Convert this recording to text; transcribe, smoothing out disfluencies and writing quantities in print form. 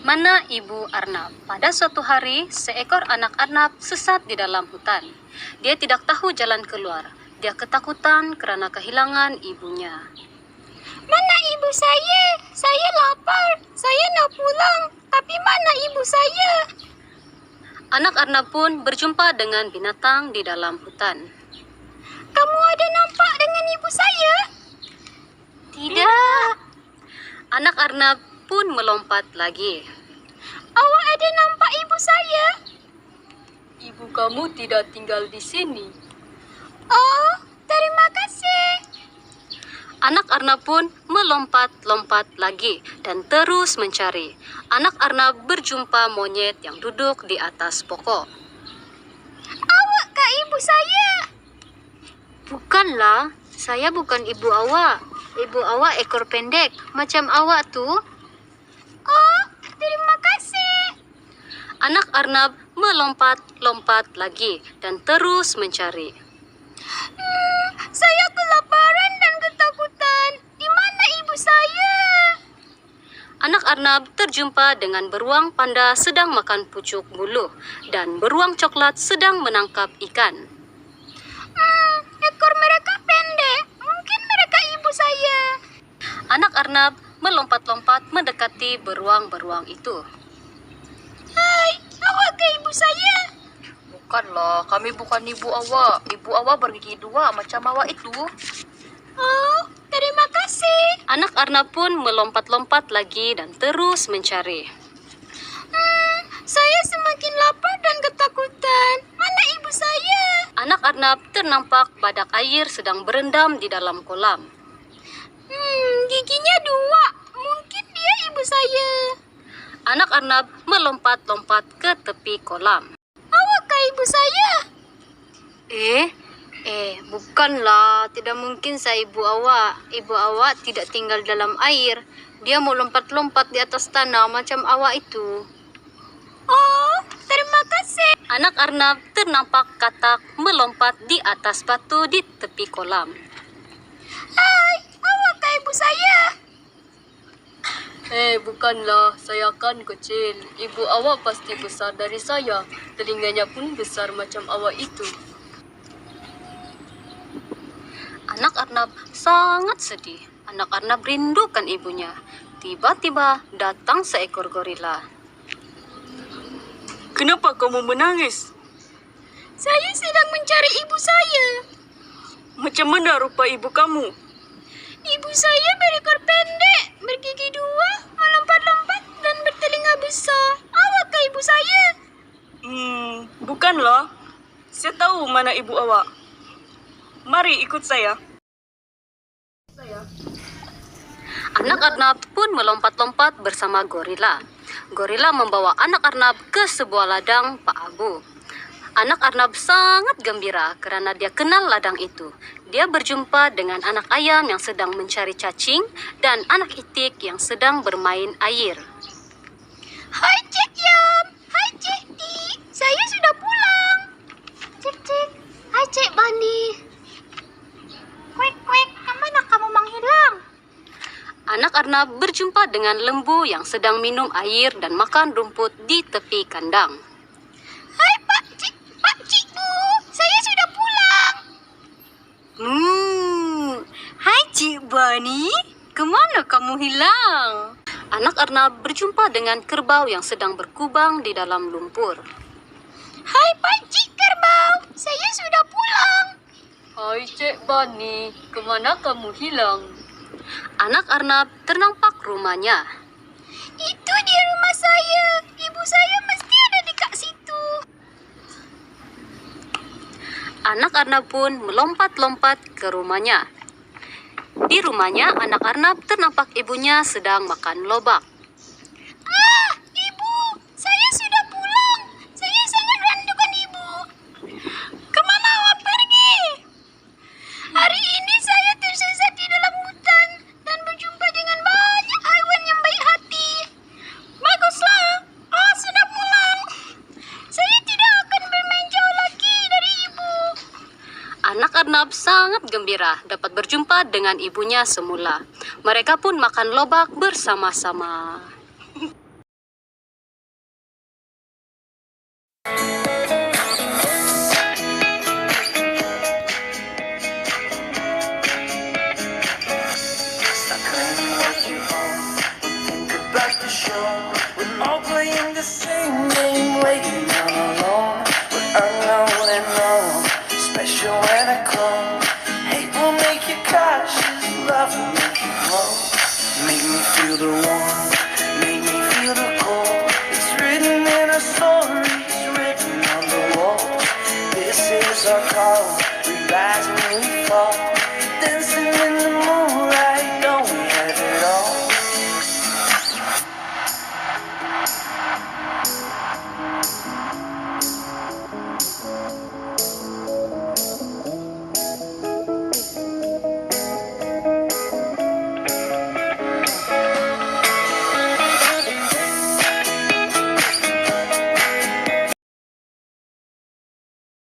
Mana Ibu Arnab? Pada suatu hari, seekor anak Arnab sesat di dalam hutan. Dia tidak tahu jalan keluar. Dia ketakutan karena kehilangan ibunya. Mana ibu saya? Saya lapar. Saya nak pulang. Tapi mana ibu saya? Anak Arnab pun berjumpa dengan binatang di dalam hutan. Kamu ada nampak dengan ibu saya? Tidak. Anak Arnab pun melompat lagi. Awak ada nampak ibu saya? Ibu kamu tidak tinggal di sini. Oh, terima kasih. Anak Arnab pun melompat-lompat lagi dan terus mencari. Anak Arnab berjumpa monyet yang duduk di atas pokok. Awakkah ibu saya? Bukanlah, saya bukan ibu awak. Ibu awak ekor pendek, macam awak tuh. Oh, terima kasih. Anak Arnab melompat-lompat lagi dan terus mencari. Saya kelaparan dan ketakutan. Di mana ibu saya? Anak Arnab terjumpa dengan beruang panda sedang makan pucuk buluh dan beruang coklat sedang menangkap ikan. Ekor mereka pendek. Mungkin mereka ibu saya. Anak Arnab melompat-lompat mendekati beruang-beruang itu. Hai, awakkah ibu saya? Bukanlah, kami bukan ibu awak. Ibu awak bergigi dua macam awak itu. Oh, terima kasih. Anak Arnab pun melompat-lompat lagi dan terus mencari. Saya semakin lapar dan ketakutan. Mana ibu saya? Anak Arnab ternampak badak air sedang berendam di dalam kolam. Giginya dua. Mungkin dia ibu saya. Anak Arnab melompat-lompat ke tepi kolam. Awakkah ibu saya? Bukanlah. Tidak mungkin saya ibu awak. Ibu awak tidak tinggal dalam air. Dia mau lompat-lompat di atas tanah macam awak itu. Oh, terima kasih. Anak Arnab ternampak katak melompat di atas batu di tepi kolam. Hai, awakkah ibu saya? Bukanlah, saya kan kecil. Ibu awak pasti besar dari saya. Telinganya pun besar macam awak itu. Anak Arnab sangat sedih. Anak Arnab rindukan ibunya. Tiba-tiba datang seekor gorila. Kenapa kamu menangis? Saya sedang mencari ibu saya. Macam mana rupa ibu kamu? Ibu saya berekor pendek, bergigi dua, melompat-lompat dan bertelinga besar. Awakkah ibu saya? Bukanlah. Saya tahu mana ibu awak. Mari ikut saya. Anak Arnab pun melompat-lompat bersama gorila. Gorila membawa anak Arnab ke sebuah ladang Pak Abu. Anak Arnab sangat gembira karena dia kenal ladang itu. Dia berjumpa dengan anak ayam yang sedang mencari cacing dan anak itik yang sedang bermain air. Hai Cik Yam, hai Cik Ti, saya sudah pulang. Cik Cik, hai Cik Bani. Kuek, kemana kamu menghilang? Anak Arnab berjumpa dengan lembu yang sedang minum air dan makan rumput di tepi kandang. Hai Pak Cikgu, saya sudah pulang. Hai Cik Bani, kemana kamu hilang? Anak Arnab berjumpa dengan kerbau yang sedang berkubang di dalam lumpur. Hai Pak Cik Kerbau, saya sudah pulang. Hai Cik Bani, kemana kamu hilang? Anak Arnab ternampak rumahnya. Itu dia rumah saya. Ibu saya mesti ada di kak situ. Anak Arnab pun melompat-lompat ke rumahnya. Di rumahnya, anak Arnab ternampak ibunya sedang makan lobak. Ibu, saya sudah pulang. Saya sangat rindukan ibu. Kemana awak pergi? Hari ini saya tersesat di dalam hutan dan berjumpa dengan banyak haiwan yang baik hati. Baguslah, sudah pulang. Saya tidak akan bermain jauh lagi dari ibu. Anak Arnab sangat gembira dapat berjumpa dengan ibunya semula. Mereka pun makan lobak bersama-sama.